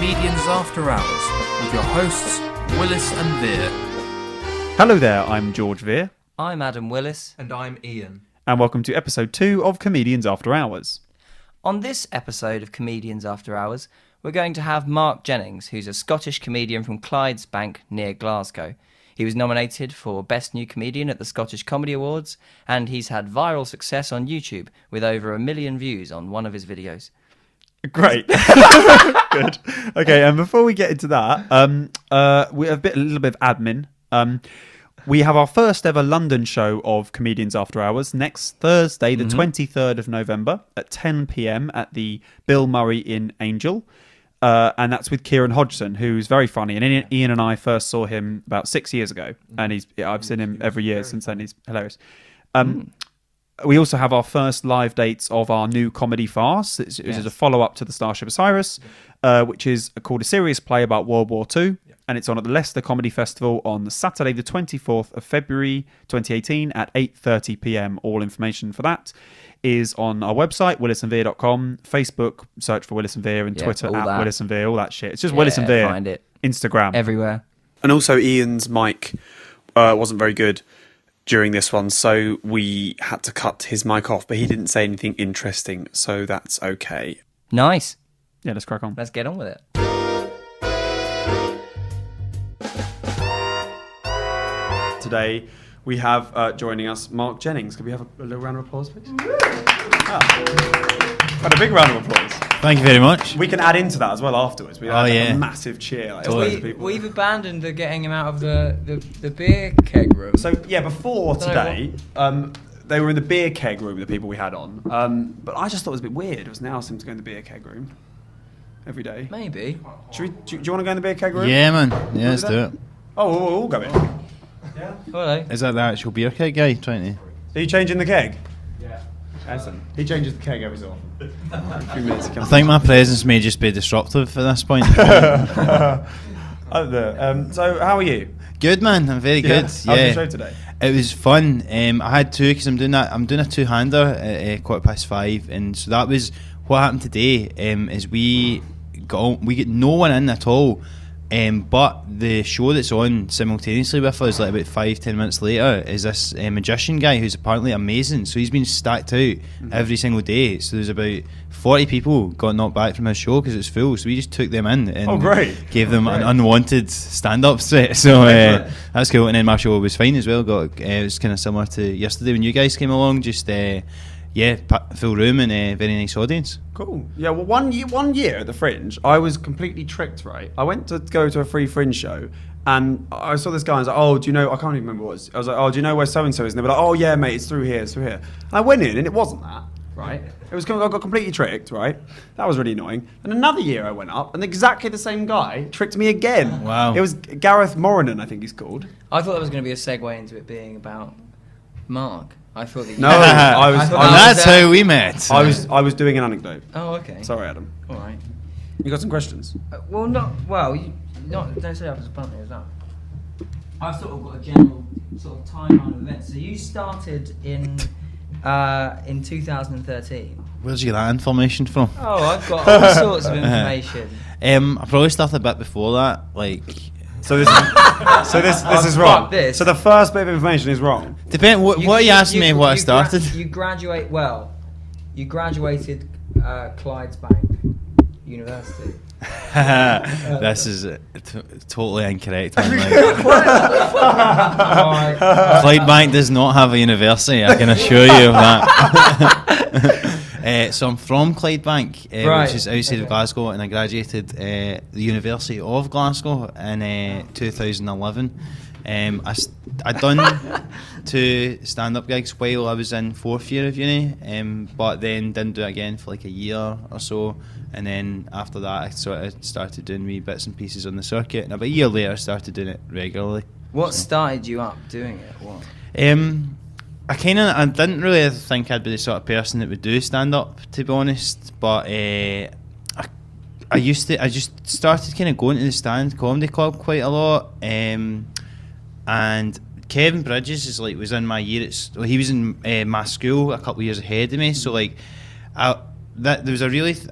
Comedians After Hours with your hosts, Willis and Vere. Hello there, I'm George Vere. I'm Adam Willis. And I'm Ian. And welcome to episode 2 of Comedians After Hours. On this episode of Comedians After Hours, we're going to have Marc Jennings, who's a Scottish comedian from Clydesbank near Glasgow. He was nominated for Best New Comedian at the Scottish Comedy Awards, and he's had viral success on YouTube with over 1 million views on one of his videos. Great. Good. Okay, and before we get into that, we have a little bit of admin. We have our first ever London show of Comedians After Hours next Thursday, the 23rd of November at 10 p.m. at the Bill Murray in Angel. And that's with Kieran Hodgson, who's very funny. And Ian and I first saw him about 6 years ago. And I've seen him every year since then. He's hilarious. We also have our first live dates of our new comedy farce. It is a follow-up to the Starship Osiris, which is called A Serious Play About World War II. And it's on at the Leicester Comedy Festival on Saturday, the 24th of February 2018 at 8:30 p.m. All information for that is on our website, willisandvere.com, Facebook, search for Willis and Vere, and Twitter at Willis and Vere, all that shit. It's just Willis and Vere. Find it. Instagram. Everywhere. And also Ian's mic wasn't very good during this one, so we had to cut his mic off, but he didn't say anything interesting, so that's okay. Nice. Yeah, let's crack on. Let's get on with it. Today we have joining us Marc Jennings. Can we have a little round of applause, please? Quite a big round of applause. Thank you very much. We can add into that as well afterwards. We had a massive cheer. We've abandoned the getting him out of the beer keg room. So yeah, before today, they were in the beer keg room, the people we had on. But I just thought it was a bit weird. It was now asked them to go in the beer keg room every day. Maybe. Do you want to go in the beer keg room? Yeah, man. Yeah, let's do it. Oh, we'll all go in. Yeah. Hello. Is that the actual beer keg guy trying to? Are you changing the keg? Yeah. Excellent. He changes the keg every so often. A few minutes I think my presence may just be disruptive at this point. So how are you? Good, man. I'm very good. How's the show today? It was fun. I had two because I'm doing a two-hander at 5:15, and so that was what happened today. Is we get no one in at all. But the show that's on simultaneously with us, like about 5-10 minutes later, is this magician guy who's apparently amazing. So he's been stacked out every single day. So there's about 40 people got knocked back from his show because it's full. So we just took them in and gave them an unwanted stand-up set. So that's cool. And then my show was fine as well. It was kind of similar to yesterday when you guys came along. Just full room and a very nice audience. Cool. Yeah, well, one year at the Fringe, I was completely tricked, right? I went to go to a free Fringe show, and I saw this guy, and I was like, oh, do you know, I can't even remember what it was. I was like, oh, do you know where so-and-so is? And they were like, oh, yeah, mate, it's through here. And I went in, and it wasn't that, right? I got completely tricked, right? That was really annoying. And another year I went up, and exactly the same guy tricked me again. Wow. It was Gareth Morinan, I think he's called. I thought that was going to be a segue into it being about Marc. I thought that. No, I was. That's how we met. I was doing an anecdote. Oh, okay. Sorry, Adam. All right. You got some questions? Don't say that as bluntly as that. I've sort of got a general sort of timeline of events. So you started in 2013. Where'd you get that information from? Oh, I've got all sorts of information. I probably started a bit before that, like. So this is wrong. This. So the first bit of information is wrong. Depend. What are you asking me? What I started? You graduated Clydesbank University. This is totally incorrect. Man. Clydebank does not have a university. I can assure you of that. So I'm from Clydebank, which is outside of Glasgow, and I graduated the University of Glasgow in 2011. I'd done 2 stand-up gigs while I was in 4th year of uni, but then didn't do it again for like a year or so, and then after that I sort of started doing wee bits and pieces on the circuit, and about a year later I started doing it regularly. What started you up doing it? What? I didn't really think I'd be the sort of person that would do stand-up, to be honest, but I just started kind of going to the Stand Comedy Club quite a lot, and Kevin Bridges was in my year. He was in my school a couple of years ahead of me, so like there was a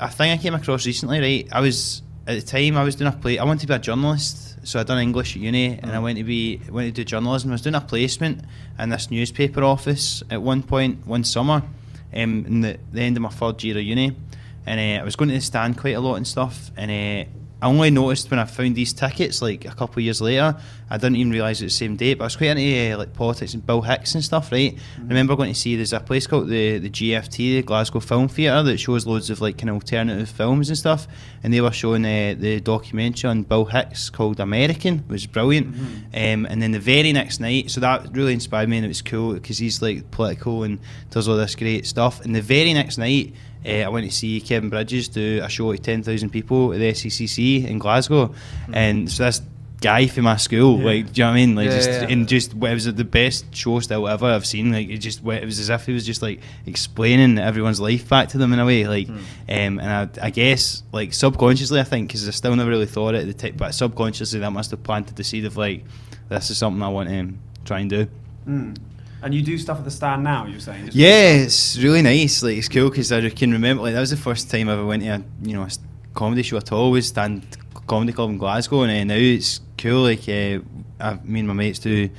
thing I came across recently, right? I was at the time I was doing I wanted to be a journalist, so I done English at uni, and I went to do journalism. I was doing a placement in this newspaper office at one point one summer, in the end of my third year of uni, and I was going to the stand quite a lot and stuff, and I only noticed when I found these tickets like a couple of years later. I didn't even realise it was the same date, but I was quite into like politics and Bill Hicks and stuff, right? I remember going to see, there's a place called the GFT, the Glasgow Film Theatre, that shows loads of like kind of alternative films and stuff, and they were showing the documentary on Bill Hicks called American, which was brilliant. And then the very next night, so that really inspired me, and it was cool because he's like political and does all this great stuff. And the very next night, I went to see Kevin Bridges do a show to 10,000 people at the SCCC in Glasgow, and so this guy from my school, like, do you know what I mean? Like, it was the best show still ever I've seen. Like, it was as if he was just like explaining everyone's life back to them in a way. Like, and I guess like subconsciously, I think, because I still never really thought it at the time, but subconsciously that must have planted the seed of like, this is something I want to try and do. And you do stuff at the stand now, you're saying? Yeah, it's really nice. Like, it's cool because I can remember, like, that was the first time I ever went to a comedy show at all, was Stand Comedy Club in Glasgow, and now it's cool. Like, me and my mates do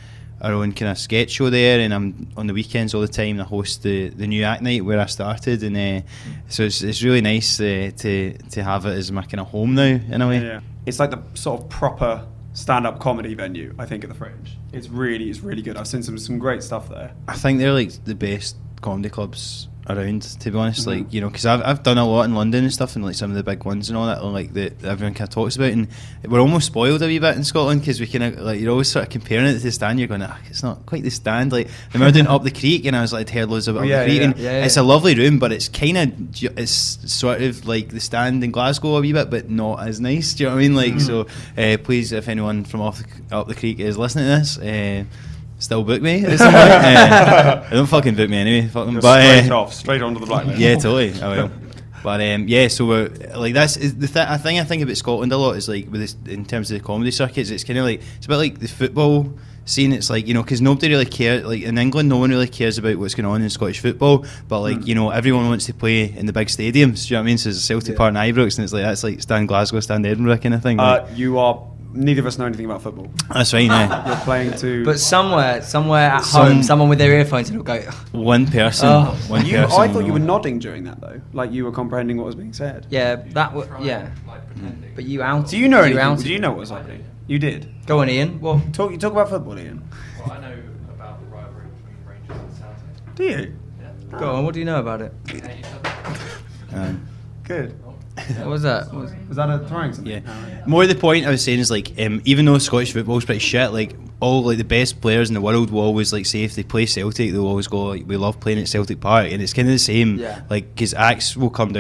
our own kind of sketch show there, and I'm on the weekends all the time. I host the new act night where I started, and so it's really nice to have it as my kind of home now in a way. Yeah. It's like the sort of proper stand-up comedy venue, I think, at the Fringe. It's really good. I've seen some great stuff there. I think they're like the best comedy clubs around, to be honest. Like, you know, because I've done a lot in London and stuff, and like some of the big ones and all that, like that everyone kind of talks about, and we're almost spoiled a wee bit in Scotland because we kind of like, you're always sort of comparing it to the stand. You're going, it's not quite the stand. Like, I remember doing Up the Creek, and I was like, heard loads about Up the Creek, and it's a lovely room, but it's kind of it's sort of like the stand in Glasgow a wee bit, but not as nice. Do you know what I mean? Like, so please, if anyone from Up the Creek is listening to this, still book me at some point. Don't fucking book me anyway. Straight onto the blacklist. Yeah, totally. I will. But so we're like, that's is the thing I think about Scotland a lot is like with this, in terms of the comedy circuits, it's kind of like, it's a bit like the football scene. It's like, you know, because nobody really cares. Like in England, no one really cares about what's going on in Scottish football. But like, you know, everyone wants to play in the big stadiums. Do you know what I mean? So there's Celtic Park and Ibrox, and it's like, that's like stand Glasgow, stand Edinburgh kind of thing. You are. Neither of us know anything about football. That's fine, yeah. You're playing to... But somewhere at home, someone with their earphones will go... One person. One person. I thought you were nodding during that, though. Like, you were comprehending what was being said. Yeah, But you out... Do you know anything? Do you know what was happening? You did? Go on, Ian. Well, you talk about football, Ian. Well, I know about the rivalry between Rangers and Celtic. Do you? Yeah. go on, what do you know about it? Good. What was that? Was that a throwing something? Yeah. Oh, yeah. More the point I was saying is like, even though Scottish football's pretty shit, like all like the best players in the world will always like say if they play Celtic, they'll always go like, we love playing at Celtic Park, and it's kind of the same. Yeah. Like, because acts will come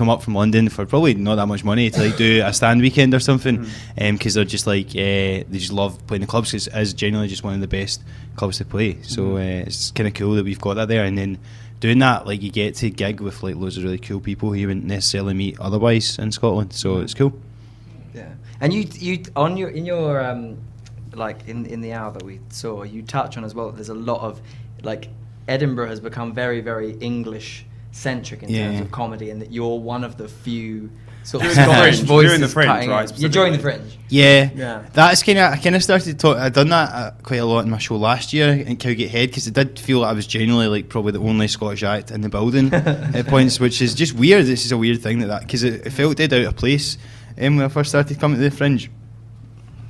up from London for probably not that much money to like do a stand weekend or something, because they're just like they just love playing the clubs because it's genuinely just one of the best clubs to play. So it's kind of cool that we've got that there, and then doing that, like, you get to gig with like loads of really cool people who you wouldn't necessarily meet otherwise in Scotland, so it's cool. Yeah, and you on your in your like in the hour that we saw, you touch on as well that there's a lot of like Edinburgh has become very, very English centric in terms of comedy, and that you're one of the few sort of Scottish voices during the Fringe, cutting right? edge. Yeah, during the Fringe. Yeah. That's kind of, I kind of started to I done that quite a lot in my show last year in Cowgate Head, because it did feel like I was genuinely like probably the only Scottish act in the building at points, which is just weird. This is a weird thing that because it felt dead out of place when I first started coming to the Fringe,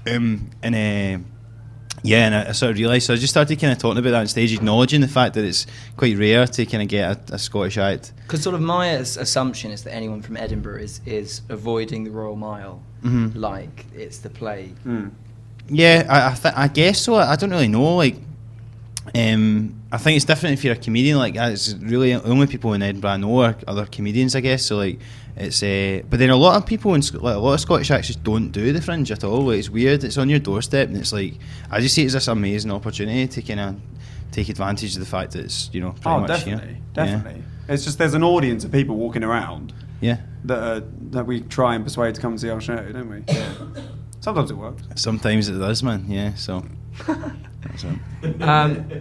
and I sort of realised, so I just started kind of talking about that on stage, acknowledging the fact that it's quite rare to kind of get a Scottish act. Because sort of my assumption is that anyone from Edinburgh is avoiding the Royal Mile like it's the plague. Yeah, I guess so. I don't really know. Like, I think it's different if you're a comedian. Like, it's really only people in Edinburgh I know are other comedians, I guess. So like, it's but then a lot of people a lot of Scottish acts just don't do the Fringe at all. Like, it's weird. It's on your doorstep, and it's like, I just see it as this amazing opportunity to kind of take advantage of the fact that it's, you know, pretty much definitely. Yeah. It's just there's an audience of people walking around. Yeah. That we try and persuade to come and see our show, don't we? Yeah. Sometimes it works. Sometimes it does, man. Yeah. So.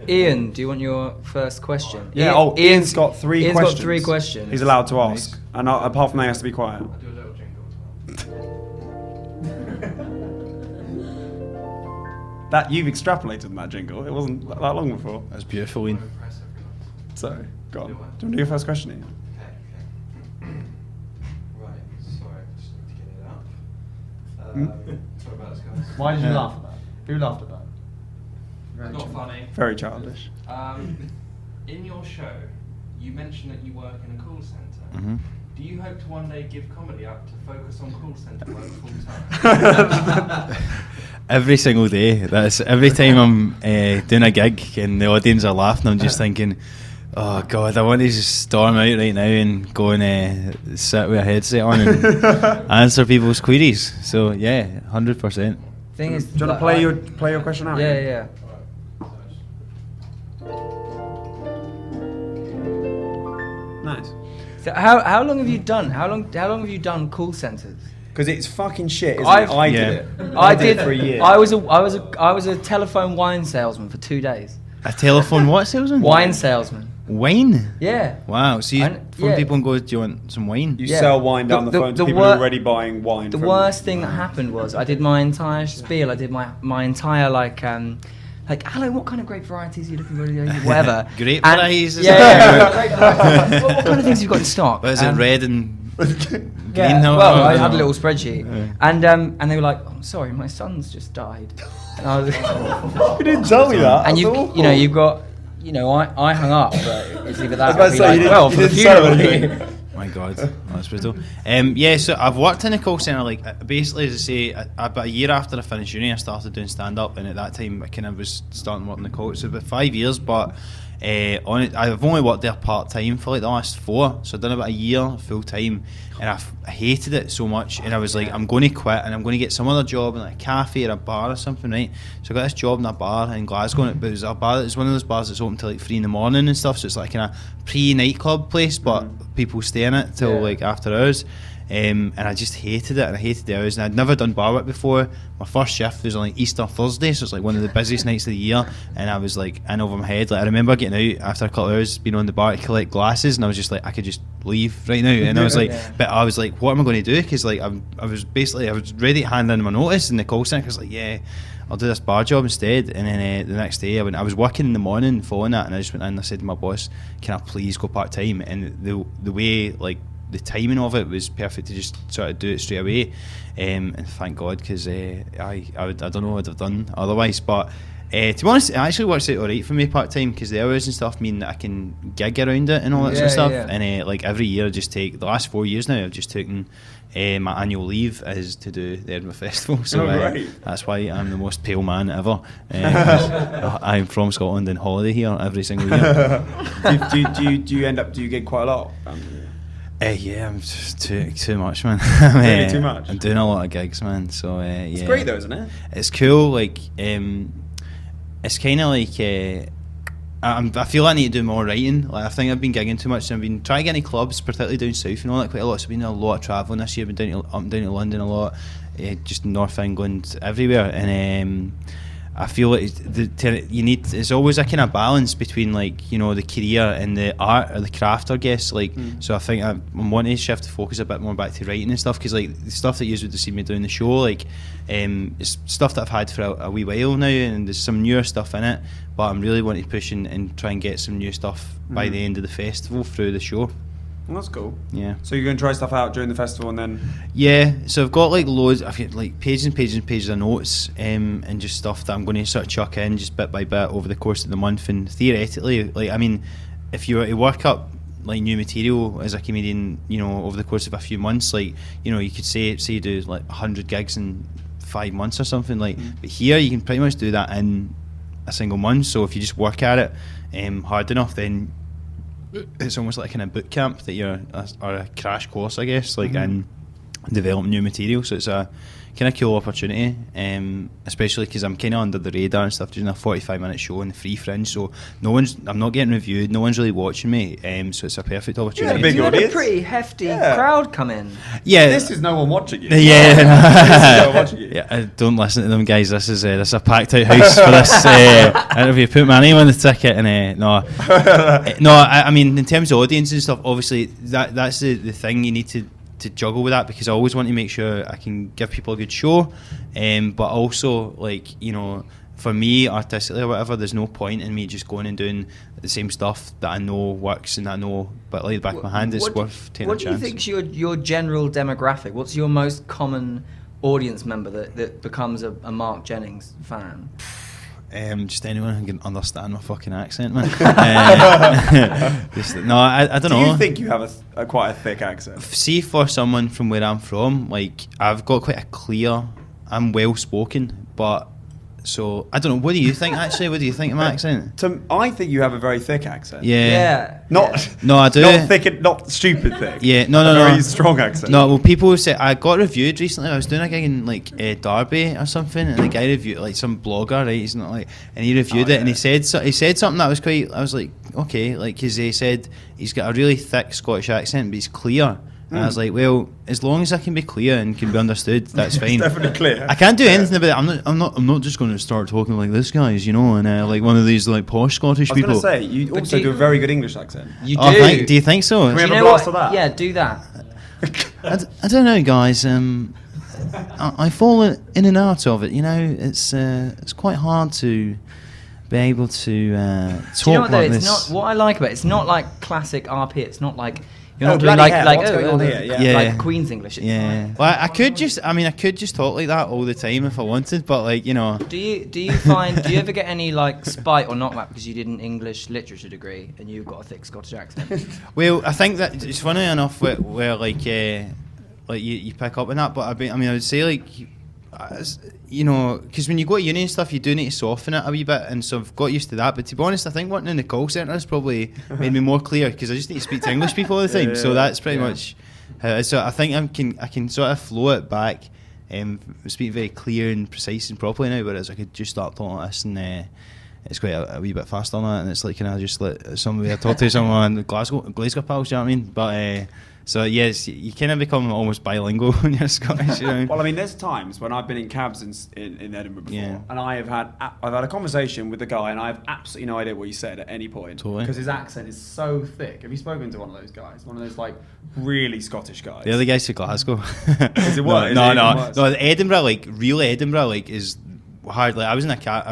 Ian, do you want your first question? Yeah. Ian's got three questions. Got 3 questions. He's allowed to ask, and apart from that, he has to be quiet. I do a little jingle. that you've extrapolated in that jingle. It wasn't that long before. That's beautiful, Ian. So, go on. Do you want to do your first question, Ian? Right, sorry, I just need to get it up. Sorry about this, guys. Why did you Yeah. laugh at that? Who laughed at that? Not funny. Very childish. In your show, you mentioned that you work in a call centre. Mhm. Do you hope to one day give comedy up to focus on call centre work full time? Every single day. That's every time I'm doing a gig and the audience are laughing. I'm just thinking, oh God, I want to just storm out right now and go and sit with a headset on and answer people's queries. So yeah, 100%. Thing is, Do you want to play your question out? Yeah, Ian? yeah. Nice. So how long have you done? How long have you done call centers? Because it's fucking shit, isn't I've- it? I Yeah. did it. I did for a year. I was a telephone wine salesman for 2 days. A telephone what salesman? Wine salesman. Wine? Yeah. Wow. So you And- phone yeah. people and go, do you want some wine? You Yeah. sell wine down the, phone to people who are already buying wine. The from worst thing that happened was I did my entire spiel. I did my entire like hello, what kind of grape varieties are you looking for? Whatever. Grape And- varieties, is Yeah, it? yeah, grape varieties. what kind of things have you got in stock? What is it, red and green? Yeah, No, well, no, I no. had a little spreadsheet, Yeah. and they were like, "Oh, sorry, my son's just died." And I was, You didn't tell me that. and That's you awful. you've got, I hung up, but it's either that. I was about or to say, be you like, didn't- well, you for the didn't say funeral. anything. My God, that's brutal. Yeah, so I've worked in a call centre, like basically, as I say, about a year after I finished uni, I started doing stand-up, and at that time, I kind of was starting working in the call. So about 5 years, but on it, I've only worked there part-time for like the last 4, so I've done about a year full-time, and I hated it so much, and I was like, I'm going to quit, and I'm going to get some other job in like a cafe or a bar or something, right? So I got this job in a bar in Glasgow, but it was a bar, it's one of those bars that's open till like 3 in the morning and stuff, so it's like kind of pre-nightclub place, but people stay in it till like after hours. And I just hated it, and I hated the hours, and I'd never done bar work before. My first shift was on like Easter Thursday, so it's like one of the busiest nights of the year, and I was like in over my head. Like I remember getting out after a couple of hours, being on the bar to collect glasses, and I was just like, I could just leave right now. And I was like, but I was like, what am I going to do? Because like I was ready to hand in my notice in the call centre. I was like, yeah, I'll do this bar job instead. And then the next day, I was working in the morning following that, and I just went in and I said to my boss, can I please go part time? And the way like the timing of it was perfect to just sort of do it straight away, and thank God, because I don't know what I'd have done otherwise. But to be honest, it actually works out alright for me part time, because the hours and stuff mean that I can gig around it and all that sort of stuff. Yeah. And like every year, I just take the last 4 years now. I've just taken my annual leave is to do the Edinburgh Festival, so right. that's why I'm the most pale man ever. I'm from Scotland and holiday here every single year. do you gig quite a lot? Yeah, I'm just too much, man. Really too much? I'm doing a lot of gigs, man. So yeah, It's great though, isn't it? it's cool. Like, it's kind of like I feel I need to do more writing. Like I think I've been gigging too much, and I've been trying to get any clubs, particularly down south and all that, quite a lot. So I've been doing a lot of travelling this year. I've been up and down to London a lot, just North England, everywhere, and I feel like it's always a kind of balance between like, you know, the career and the art or the craft, I guess. Like, so I think I'm wanting to shift the focus a bit more back to writing and stuff, because like the stuff that you would have seen me doing the show, like, it's stuff that I've had for a wee while now, and there's some newer stuff in it. But I'm really wanting to push and try and get some new stuff by the end of the festival through the show. Well, that's cool. Yeah. So you're going to try stuff out during the festival, and then Yeah, so I've got like loads, I've got like pages and pages and pages of notes, and just stuff that I'm going to sort of chuck in just bit by bit over the course of the month. And theoretically, like, I mean, if you were to work up like new material as a comedian, you know, over the course of a few months, like, you know, you could say you do like 100 gigs in 5 months or something, like, but here you can pretty much do that in a single month. So if you just work at it hard enough, then it's almost like a kind of boot camp that you're, or a crash course, I guess, like in developing new material. So it's a kind of cool opportunity, especially because I'm kind of under the radar and stuff, doing a 45-minute show in the free Fringe, so I'm not getting reviewed, no one's really watching me, so it's a perfect opportunity. big You had a audience. pretty hefty Yeah. crowd come in. Yeah, this is no one watching you. yeah, no one watching you. yeah. Don't listen to them, guys. This is a packed out house for this interview. Put my name on the ticket, and no. I mean, in terms of audience and stuff, obviously that's the thing you need to juggle with that, because I always want to make sure I can give people a good show, but also, like, you know, for me, artistically or whatever, there's no point in me just going and doing the same stuff that I know works and I know, but like the back of my hand, it's worth taking a What do you chance. think's your general demographic? What's your most common audience member that becomes a Marc Jennings fan? Just anyone who can understand my fucking accent, man. No, I don't know. Do you think you have a quite a thick accent? See, for someone from where I'm from, like, I've got quite a clear, I'm well spoken, but so I don't know. What do you think? Actually, what do you think of my accent? I think you have a very thick accent. Yeah. Not No, I do. Not thick, not stupid thick. Yeah, no, A no. very strong accent. No, well, people say I got reviewed recently. I was doing a gig in like Derby or something, and the guy reviewed, like, some blogger, right? He's not like, and he reviewed it, and he said something that was quite. I was like, okay, like, because he said he's got a really thick Scottish accent, but he's clear. And I was like, well, as long as I can be clear and can be understood, that's fine. Definitely clear. I can't do anything about it. I'm not just going to start talking like this, guys, you know, and like one of these like posh Scottish I was people. going to say, you But also do a very good English accent. You do. Oh, do you think so? Can we Do have you a know blast what? of that? Yeah, do that. I don't know, guys. I fall in and out of it. You know, it's quite hard to be able to talk Do you know what though? like It's this. not what I like about it. It's not like classic RP. It's not like you're Oh, not doing bloody hell, like what's going on here? Yeah. like Queen's English. It's Yeah. Well, I could just talk like that all the time if I wanted, but like, you know. Do you find do you ever get any like spite or knockback because you did an English literature degree and you've got a thick Scottish accent? Well, I think that it's funny enough where like you pick up on that, but I would say like, you know, because when you go to uni and stuff, you do need to soften it a wee bit, and so I've got used to that. But to be honest, I think working in the call centre has probably made me more clear because I just need to speak to English people all the time. So that's pretty much how it is. So I think I can sort of flow it back, speak very clear and precise and properly now. Whereas I could just start talking like this and it's quite a wee bit faster on it, and it's like, can I just let somebody I talk to someone Glasgow pals, you know what I mean? But so yes, you kind of become almost bilingual when you're Scottish, you know. Well, I mean, there's times when I've been in cabs in Edinburgh before, Yeah. and I've had a conversation with the guy, and I have absolutely no idea what he said at any point Totally. because his accent is so thick. Have you spoken to one of those guys? One of those like really Scottish guys? The other guy's to Glasgow. Is it worse? Is No, it even no, worse? no. Edinburgh, like real Edinburgh, like is hard. Like I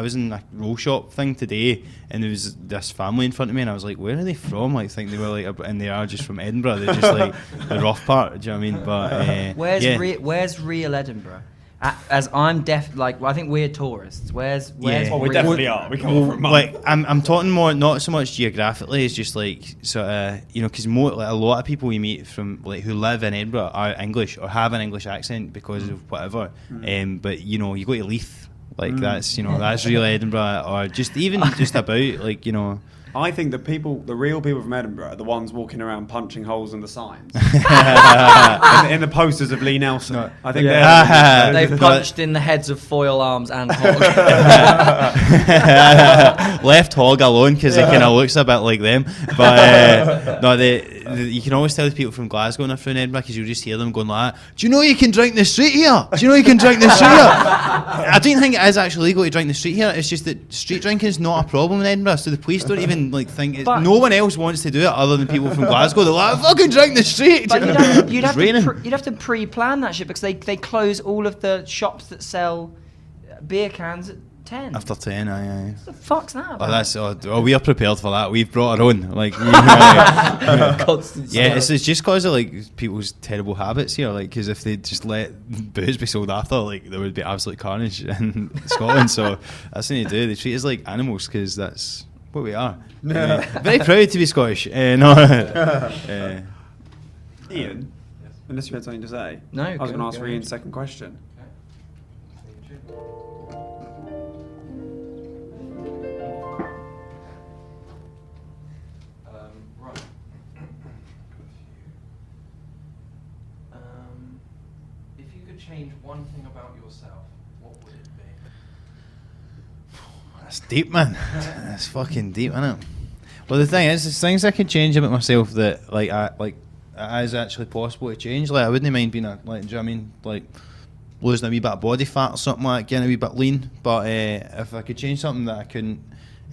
was in a roll shop thing today, and there was this family in front of me, and I was like, where are they from? Like, think they were like, and they are just from Edinburgh. They're just like the rough part. Do you know what I mean? But Where's real Edinburgh? As I'm I think we're tourists. Where's Yeah. Well, we definitely are. We come from like I'm talking more not so much geographically, it's just like sort of, you know, because like a lot of people we meet from like who live in Edinburgh are English or have an English accent because of whatever. But you know, you go to Leith. Like that's, you know, that's real Edinburgh, or just even just about, like, you know. I think the real people from Edinburgh are the ones walking around punching holes in the signs, in the posters of Lee Nelson. No. I think They've punched in the heads of Foil Arms and Hog. Left Hog alone because it kind of looks a bit like them. But no, you can always tell the people from Glasgow and they're from Edinburgh because you just hear them going like, "Do you know you can drink in the street here? Do you know you can drink in the street here?" I don't think it is actually legal to drink in the street here. It's just that street drinking is not a problem in Edinburgh, so the police don't even like think it. But- No one else wants to do it other than people from Glasgow. They're like, "Fucking drink in the street." But you'd It's raining. have to pre-plan that shit because they close all of the shops that sell beer cans at 10. After 10, aye. What the fuck's that Oh, about? that's we are prepared for that. We've brought our own. Like, Constant yeah, stuff. it's just because of like people's terrible habits here. Like, because if they just let booze be sold after, like, there would be absolute carnage in Scotland. So that's what they do. They treat us like animals because that's what we are. Very proud to be Scottish. Ian, unless you had something to say. No, I was go- going to ask go Ian's second question. Right. If you could change one thing about yourself, what would it be? That's deep, man. That's fucking deep, isn't it? Well, the thing is, there's things I could change about myself that like it is actually possible to change. Like, I wouldn't mind being do you know what I mean? Like, losing a wee bit of body fat or something like that, getting a wee bit lean. But if I could change something that I couldn't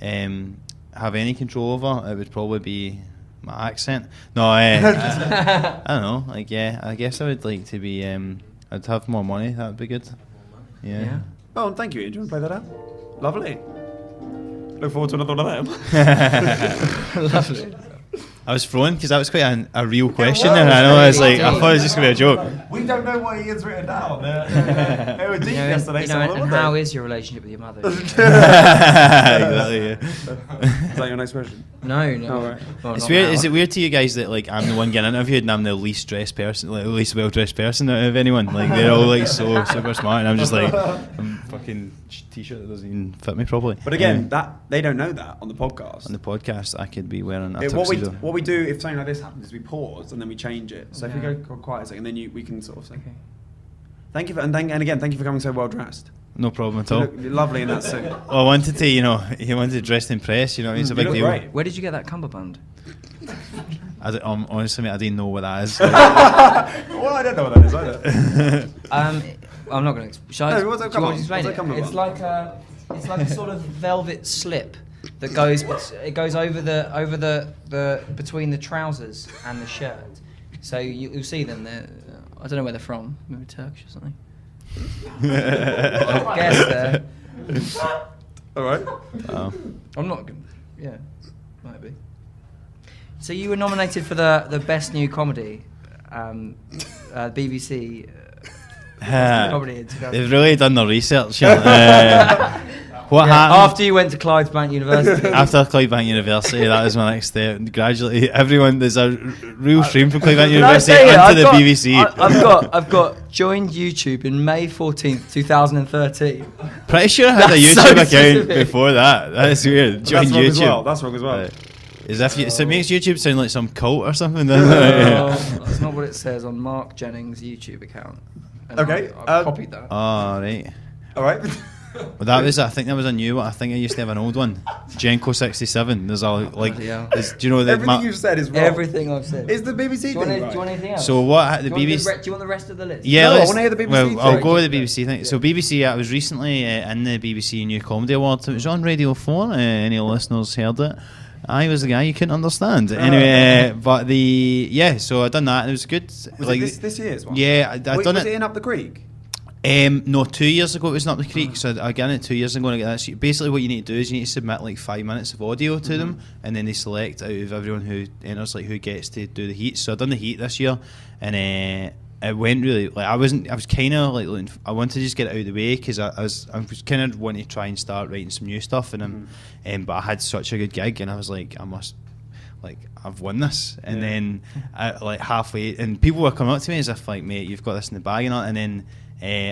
have any control over, it would probably be my accent. No, I don't know. Like, yeah, I guess I would like to be. I'd have more money. That would be good. Yeah. Oh, and thank you, Ian. Do you want to play that out? Lovely. Look forward to another one of them. Lovely. I was thrown because that was quite a real question, and I know I was like, I thought it was just gonna be a joke. We don't know what Ian's written down. They were deep You know, yesterday. you some know, of them, and weren't how they? is your relationship with your mother? Exactly. Yeah. Is that your next question? No. Oh, right. Well, It's not weird. now. Is it weird to you guys that like I'm the one getting interviewed and I'm the least dressed person, like the least well dressed person out of anyone? Like they're all like so super smart, and I'm just like I'm fucking t-shirt that doesn't even fit me properly. But again, that they don't know that on the podcast. on the podcast, I could be wearing a What tuxedo. we do if something like this happens is we pause and then we change it. So if we Yeah. go quiet a second, then we can sort of say, Okay. thank you for, and again, thank you for coming so well dressed. No problem at You all. look lovely in that suit. Well, I wanted to, you wanted to dress to impress. You know, it's a You big look deal. great. Where did you get that cummerbund? Honestly, mate, I didn't know what that is. Well, I don't know what that is either. I'm not going to. Shall I? No, what's a do you want me to cummerbund? explain What's a it? cummerbund? It's like a sort of velvet slip that goes. It goes over the between the trousers and the shirt. So you'll see them. I don't know where they're from. Maybe Turkish or something. Guess there. All right. Oh. I'm not going. Yeah, might be. So you were nominated for the best new comedy, BBC comedy in 2000. They've really done their research. What Yeah, happened after you went to Clydebank University? after Clydebank University? That was my next step. Gradually, everyone, there's a real stream from Clydebank Did I University say it? into the BBC. I've got joined YouTube in May 14th, 2013. Pretty sure I had a That's so YouTube account specific. before that. That is weird. Join That's wrong YouTube. as well. That's wrong as well. As if so it makes YouTube sound like some cult or something, doesn't it? Oh, that's not what it says on Marc Jennings' YouTube account. And Okay, I copied that. Oh, right. All right. Well, I think that was a new one. I think I used to have an old one. Genko 67. There's all like, Bloody hell. do you know that? Everything you've said is wrong. Everything I've said. Is the BBC do you thing want, right? do you want anything else? So what the do you want BBC? do you want the rest of the list? Yeah, No, I let's- wanna hear the BBC Well, thing. I'll go with the BBC thing. So BBC, I was recently in the BBC New Comedy Awards. It was on Radio 4. Any listeners heard it? I was the guy you couldn't understand. Anyway, but so I done that. And it was good. Was it this year's one? Yeah, I done Was it. it in Up the Creek? No, 2 years ago it was in Up the Creek, so I got it 2 years ago and I get that. So basically what you need to do is you need to submit like 5 minutes of audio to them, and then they select out of everyone who enters like who gets to do the heat. So I done the heat this year, and it went really, like I was kind of like I wanted to just get it out of the way because I was kind of wanting to try and start writing some new stuff, and but I had such a good gig and I was like I've won this, and then like halfway, and people were coming up to me as if like, mate, you've got this in the bag and then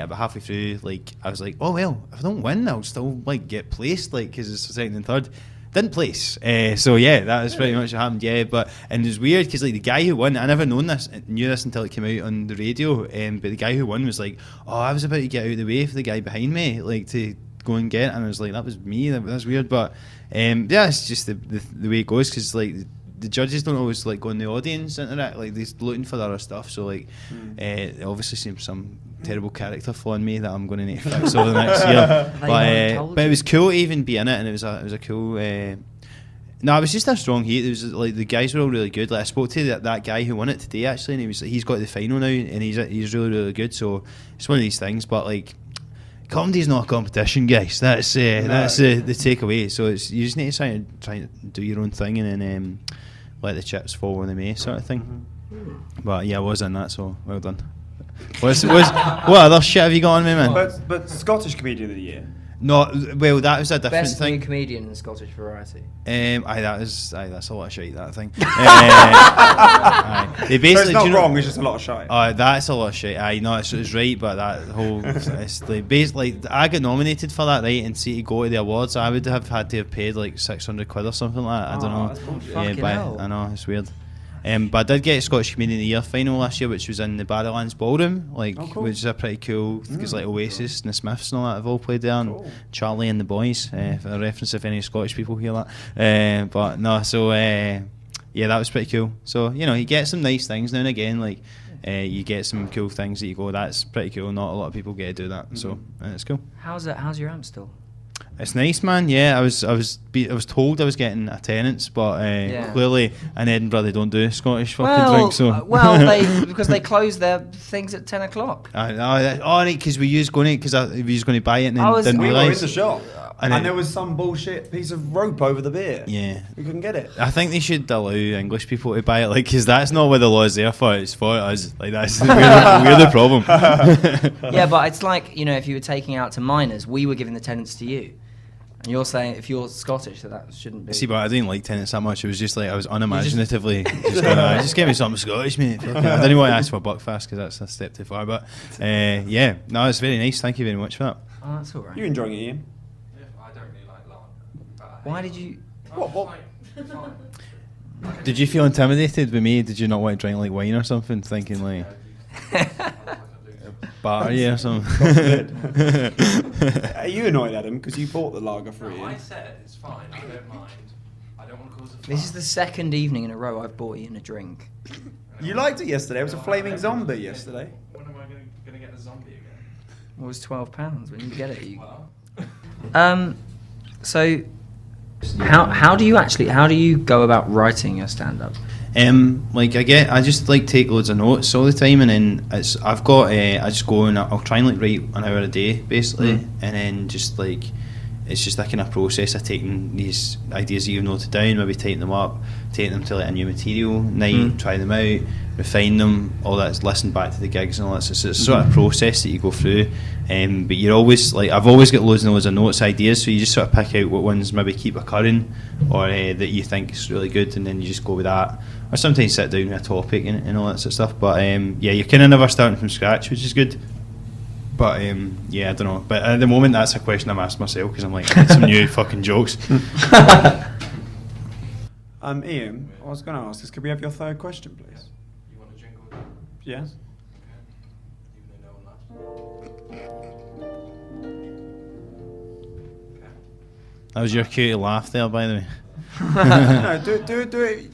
about halfway through, like I was like, oh well, if I don't win I'll still like get placed, like because it's second and third. Didn't place, so yeah, that was pretty much what happened. Yeah, and it was weird because like the guy who won, I never knew this until it came out on the radio. But the guy who won was like, oh, I was about to get out of the way for the guy behind me, like to go and get it, and I was like, that was me. That's weird, but yeah, it's just the way it goes because like the judges don't always like go in the audience into it, like they're looking for other stuff. So like, it obviously seems some terrible character flaw in me that I'm going to need to fix over the next year. But it was cool to even be in it, and it was a cool. No, it was just a strong heat. It was like the guys were all really good. Like I spoke to that guy who won it today actually, and he's got the final now, and he's really good. So it's one of these things, but like. Comedy's not a competition, guys. That's the takeaway. So it's you just need to try and do your own thing, and then let the chips fall where they may, sort of thing. But yeah, I was in that, so well done. What other shit have you got on me, man? But Scottish Comedian of the Year. No, well, that was a different Best thing. new comedian in Scottish variety. That's a lot of shit, that thing. They basically, So it's not do you know- wrong, it's just a lot of shite. That's a lot of shit. No, it's right, but that whole it's like basically I got nominated for that, right? And see to go to the awards, I would have had to have paid like 600 quid or something like that. I don't know. That's bullshit. Yeah, Fucking but hell. I know it's weird. But I did get Scottish Comedian of the Year final last year, which was in the Barrowlands Ballroom, like cool. which is a pretty cool because like Oasis and the Smiths and all that have all played there, and Charlie and the Boys, for a reference if any Scottish people hear that. But no, so yeah, that was pretty cool. So you get some nice things now and again, like you get some cool things that you go, that's pretty cool. Not a lot of people get to do that, so it's cool. How's your amp still? It's nice, man. Yeah, I was told I was getting attendance, but clearly in Edinburgh they don't do Scottish fucking drinks. So because they close their things at 10 o'clock. because we used going to buy it and then didn't We were in realise. the shop. And there was some bullshit piece of rope over the beer. Yeah. We couldn't get it. I think they should allow English people to buy it, like, because that's not what the law is there for. It's for us. Like, that's we're the problem. Yeah, but it's like, you know, if you were taking out to minors, we were giving the tenants to you. And you're saying if you're Scottish, that shouldn't be. See, but I didn't like tenants that much. It was just like I was unimaginatively just going, just give me something Scottish, mate. Fuck it. I didn't want to ask for Buckfast because that's a step too far. But yeah, no, it's very nice. Thank you very much for that. Oh, that's all right. You enjoying it, Ian? Yeah, I don't really like lager. but I Why hate did you? it. What- what- It's fine. Did you feel intimidated with me? Did you not want to drink like wine or something, thinking like battery or something? Are you annoyed at him because you bought the lager for No, Ian? I said it's fine. I don't mind. I don't want to cause a fuss. This is the second evening in a row I've bought Ian a drink. You liked it yesterday. It was a flaming zombie yesterday. When am I going to get the zombie again? It was £12 when you get it. You... Well, So, how do you go about writing your stand up? Like I just like take loads of notes all the time, and then I just go and I'll try and like write an hour a day basically, and then just like it's just that kind of process of taking these ideas that you've noted down, maybe typing them up, taking them to like a new material night, try them out, refine them, all that, listen back to the gigs and all that. So it's sort of process that you go through, but you're always like, I've always got loads and loads of notes, ideas, so you just sort of pick out what ones maybe keep occurring or that you think is really good, and then you just go with that. Or sometimes sit down with a topic and all that sort of stuff. But yeah, you're kind of never starting from scratch, which is good. But yeah, I don't know. But at the moment, that's a question I'm asking myself because I'm like, I need some new fucking jokes. Ian, I was going to ask is, could we have your third question, please? you want a jingle? Yes. Okay. Even though no one laughs. Okay. That was your cue to laugh there, by the way. No, do it.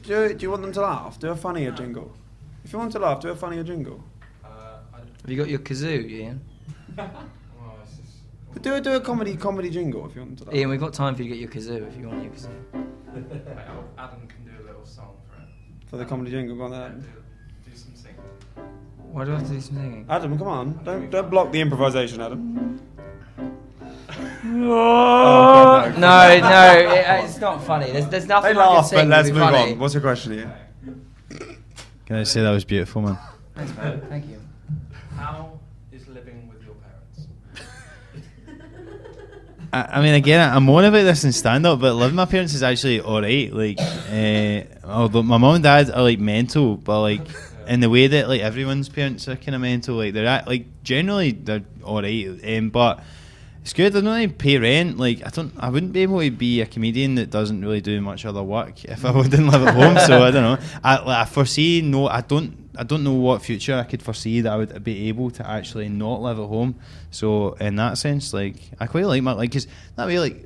Do you want them to laugh? Do a funnier jingle. If you want to laugh, do a funnier jingle. Have you got your kazoo, Ian? Well, it's just, But do a comedy jingle if you want them to laugh. Ian, we've got time for you to get your kazoo if you want your kazoo. Adam can do a little song for it. For the comedy jingle, go on Yeah, then. do some singing. Why do I have to do some singing? Adam, come on. Don't block the improvisation, Adam. No, it's not funny. There's nothing They I can laugh, sing but let's to be move funny. on. What's your question, Ian? Can I say that was beautiful, man? Thanks, man. Thank you. How is living with your parents? I mean, again, I'm on about this in stand-up, but living with my parents is actually alright. Like, although my mum and dad are like mental, but like in the way that like everyone's parents are kind of mental. Like like generally they're alright, but it's good. I don't really pay rent. Like I wouldn't be able to be a comedian that doesn't really do much other work if I didn't live at home. So I don't know. I foresee I don't know what future I could foresee that I would be able to actually not live at home. So in that sense, like I quite like my because that way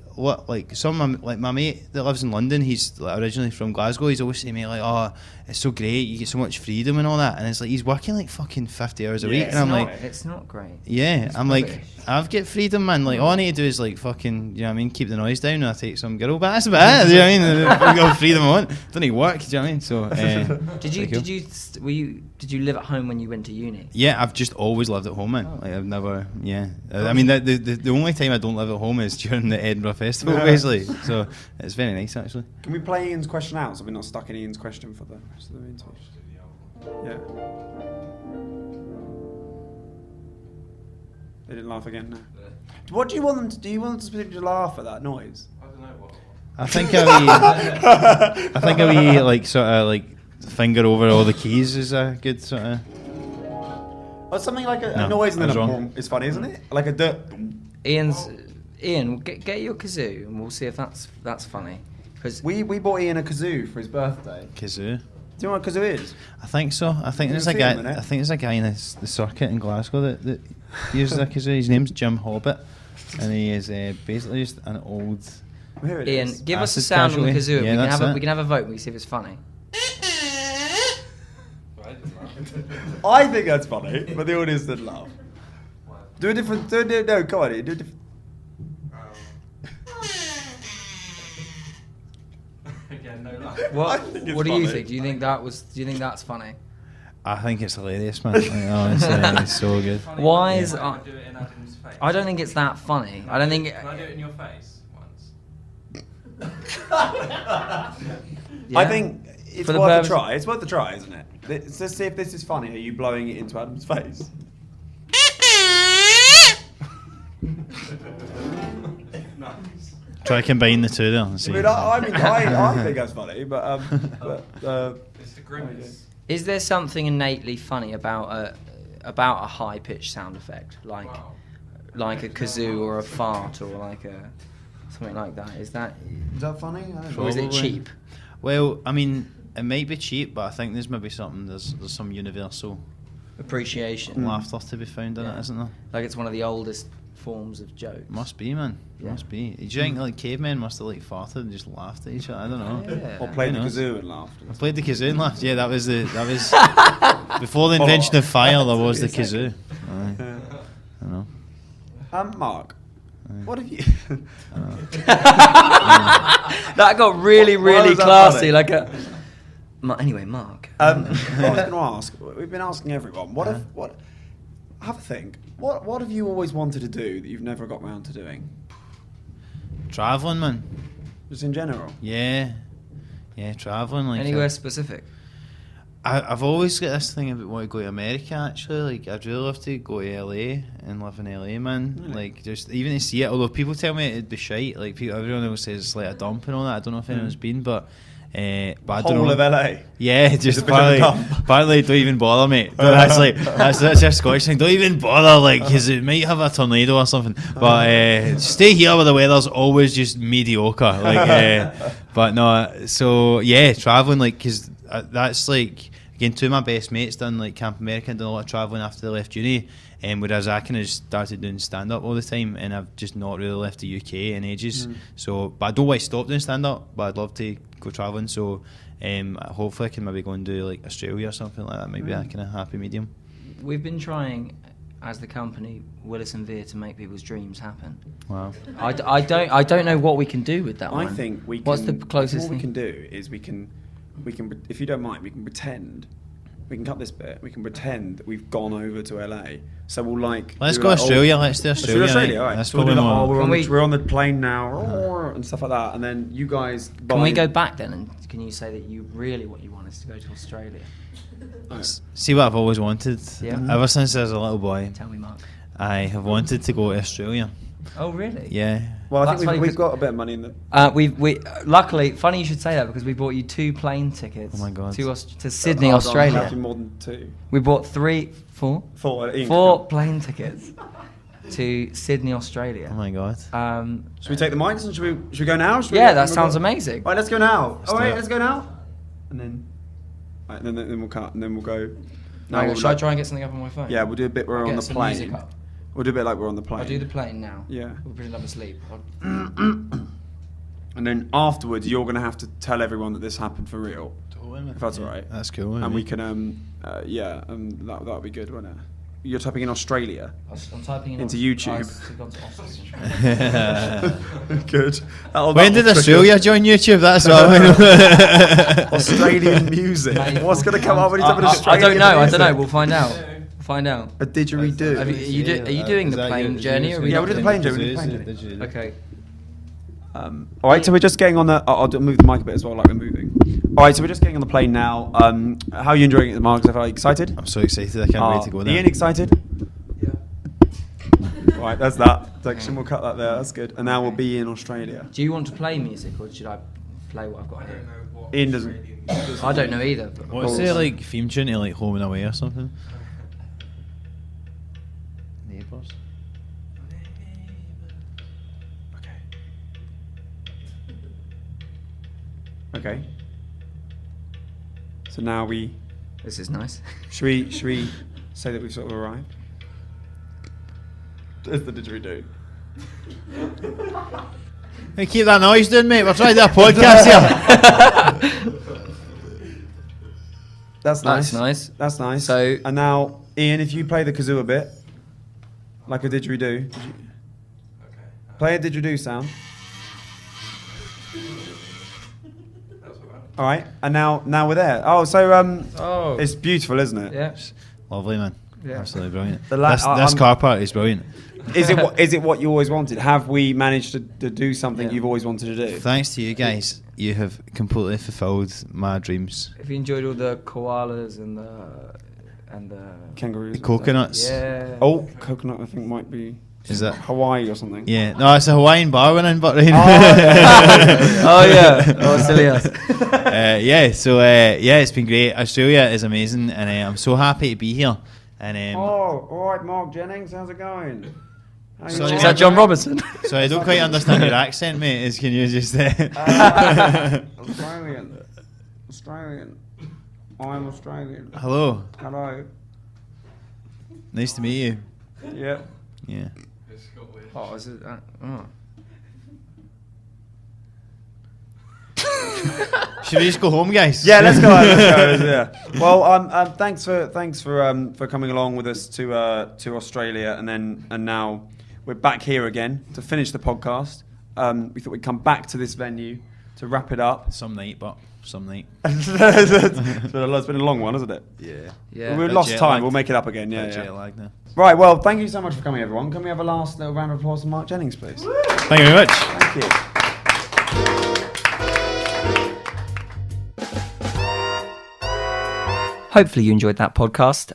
my mate that lives in London, he's like, originally from Glasgow. He's always saying to me like, oh, it's so great, you get so much freedom and all that, and it's like he's working like fucking 50 hours a week, and I'm like, it's not great. yeah, It's I'm like, rubbish. I've got freedom, man. Like, all I need to do is like fucking, you know what I mean, keep the noise down and I take some girl, but that's about it. You know what I mean? I've got freedom I want. Don't need work. Do you know what I mean? So, Did you live at home when you went to uni? yeah, I've just always lived at home, man. Like, I've never, yeah. I mean, the only time I don't live at home is during the Edinburgh Festival, basically. So it's very nice, actually. Can we play Ian's question out so we're not stuck in Ian's question for the rest of the interview? Yeah. They didn't laugh again, no. What do you want them to do? You want them to specifically laugh at that noise? I don't know what. I think a wee like sort of like finger over all the keys is a good sort of. Or something like a No, noise and I then was a wrong. boom. It's funny, isn't it? Like a dirt. Ian, get your kazoo and we'll see if that's funny. Because We bought Ian a kazoo for his birthday. kazoo. Do you know what a kazoo is? I think so. I think Did there's you a see guy. him in it? I think there's a guy in the circuit in Glasgow that uses a kazoo. His name's Jim Hobbit, and he is basically just an old. Here it Ian, is. give us a Acid sound on the casualty. kazoo. Yeah, we that's it. can have a vote. We can see if it's funny. I think that's funny, but the audience didn't laugh. Do a different. No, come on, Ian. Do a different. Again, no laugh. I What think it's What do you funny. think? Do you think that's funny? I think it's hilarious, man. Like, honestly, it's so good. Funny, Why but is I do it in Adam's face? I don't think it's that funny. I don't think. Can I do it in your face? I think it's For the worth a purpose- try. It's worth a try, isn't it? Let's see if this is funny. Are you blowing it into Adam's face? Nice. Try to combine the two there and I see. mean, I think that's funny, but It's the grimace. Is there something innately funny about a high pitched sound effect, Wow. like a kazoo or a fart or like something like that? Is that funny? I don't or is it Probably. cheap? Well, I mean, it might be cheap, but I think there's maybe something. There's some universal Appreciation. laughter to be found in Yeah. it, isn't there? Like it's one of the oldest forms of joke. Must be, man. Yeah. Must be. Do you think like cavemen must have like farted and just laughed at each other? I don't know. Yeah. Or played the Who knows? kazoo and laughed. I played the kazoo and laughed. Yeah, that was before the invention of fire. There was the kazoo. Aye. I know. Mark, what have you? That got really, Why really was that classy. funny? Like a. Anyway, Mark. What I was going to ask. We've been asking everyone. What? Have a think. What have you always wanted to do that you've never got round to doing? Traveling, man. Just in general. Yeah, traveling. Like Anywhere specific? I've always got this thing about wanting to go to America. Actually, like I'd really love to go to LA and live in LA, man. Really? Like just even to see it. Although people tell me it'd be shite. Like everyone always says it's like a dump and all that. I don't know if anyone's been, but I don't Whole know. of LA. Yeah, just a bit of a apparently, dump. apparently don't even bother, mate. But that's like that's a Scottish thing. Don't even bother, like, because it might have a tornado or something. But stay here where the weather's always just mediocre. Like, but no. So yeah, traveling, like, because that's like again, two of my best mates done like Camp America and done a lot of traveling after they left uni. Whereas I kind of started doing stand up all the time, and I've just not really left the UK in ages. So, but I don't want to stop doing stand up. But I'd love to go traveling. So, hopefully, I can maybe go and do like Australia or something like that. Maybe a kind of happy medium. We've been trying, as the company, Willis and Vere, to make people's dreams happen. Wow. I don't know what we can do with that I one. think we can. What's the closest What we thing? can do is we can, if you don't mind, we can pretend. We can cut this bit. We can pretend that we've gone over to LA. So we'll like. Let's do go like, Australia. Let's do Let's do Australia. Australia. mate. All right. That's So we'll do probably like, more. we're on the plane now and stuff like that. And then you guys. Can we go back then, and can you say that you really what you want is to go to Australia? See what I've always wanted. Yeah. Ever since I was a little boy, Tell me, Mark. I have wanted to go to Australia. Oh, really? Yeah. Well, I That's think funny we've 'cause- got a bit of money in the. We luckily, funny you should say that because we bought you 2 plane tickets. Oh my God. To Sydney, I'll Australia. have to more than 2. We bought 4 Ian, plane tickets to Sydney, Australia. Oh my God. Should we take the mics and should we go now? Should we Yeah, go- that sounds amazing. All right, let's go now. do it. Let's go now. And then, right, then we'll cut, and then we'll go. No, we'll should I like- try and get something up on my phone? Yeah, we'll do a bit where we're I'll on get the some plane. music up. We'll do a bit like we're on the plane. I'll do the plane now. Yeah. We'll pretend I'm asleep. And then afterwards, you're going to have to tell everyone that this happened for real, if that's all right. That's cool. And we can, that'll be good, won't it? You're typing in Australia. I'm typing in Into Aus- YouTube. I've gone to Australia. Good. When did Australia join YouTube? That's what I mean. Australian music. Mate, What's going to come up when you type in I Australian don't know. I music? don't know. We'll find out. Find out. A didgeridoo. Are you doing Is the that plane your- journey? is Or yours? are we Yeah, not we'll do the doing plane it? journey. We'll do the plane journey. Okay. All right, so we're just getting on the. I'll move the mic a bit as well, like we're moving. All right, so we're just getting on the plane now. How are you enjoying it, Mark? Are you excited? I'm so excited. I can't wait to go there. Ian, excited? Yeah. All right, that's that section. We'll cut that there. That's good. And now we'll be in Australia. Do you want to play music or should I play what I've got I here? don't know what. Ian doesn't- Australian music is. I don't know either. But What's the like theme tune to like Home and Away or something? Neighbours. Okay. So now This is nice. should we say that we've sort of arrived? There's the didgeridoo. Hey, keep that noise doing, mate. We're trying to do a podcast here. That's nice. That's nice. That's nice. So- and now, Ian, if you play the kazoo a bit, like a didgeridoo, Okay. play a didgeridoo sound. That's all right. All right, and now we're there. Oh, so Oh. it's beautiful, isn't it? Yeah. Lovely, man. Yeah. Absolutely brilliant. The la- this I'm- car park is brilliant. Is it what you always wanted? Have we managed to do something Yeah. you've always wanted to do? Thanks to you guys, you have completely fulfilled my dreams. If you enjoyed all the koalas and the Kangaroos. The coconuts. yeah. Oh, coconut. I think might be Is that? Hawaii or something. Yeah, no, it's a Hawaiian bar when in Bahrain. Oh yeah. Oh silly us. It's been great. Australia is amazing, and I'm so happy to be here. And Oh, all right, Marc Jennings. How's it going? How you Sorry, doing? Is that John Robertson? so I don't quite understand your accent, mate. Can you just? Australian. I'm Australian. Hello, Hello. nice to meet you. Yeah. Yeah. It's got weird. Oh, is it? Oh. Should we just go home, guys? Yeah, let's go. Yeah. Well, thanks for coming along with us to Australia, and now we're back here again to finish the podcast. We thought we'd come back to this venue to wrap it up. Some night, but some night. It's been a long one, hasn't it? Yeah. Yeah. We've Bit lost jet time. lagged. We'll make it up again. Yeah. Jet Yeah. lag now. Right. Well, thank you so much for coming, everyone. Can we have a last little round of applause for Marc Jennings, please? Thank you very much. Thank you. Hopefully you enjoyed that podcast.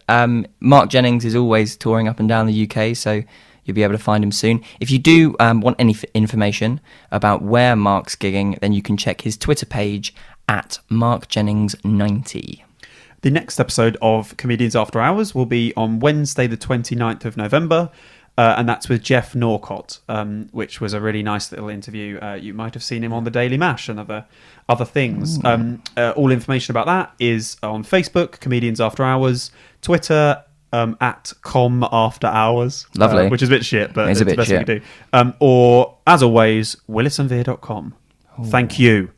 Marc Jennings is always touring up and down the UK, so you'll be able to find him soon. If you do want any information about where Mark's gigging, then you can check his Twitter page at MarcJennings90. The next episode of Comedians After Hours will be on Wednesday, the 29th of November, and that's with Jeff Norcott, which was a really nice little interview. You might have seen him on the Daily Mash and other things. All information about that is on Facebook, Comedians After Hours, Twitter, at com after hours. Lovely. Which is a bit shit, but It's it's a the bit best thing shit. you can do. Or, as always, willisandvere.com. Thank you.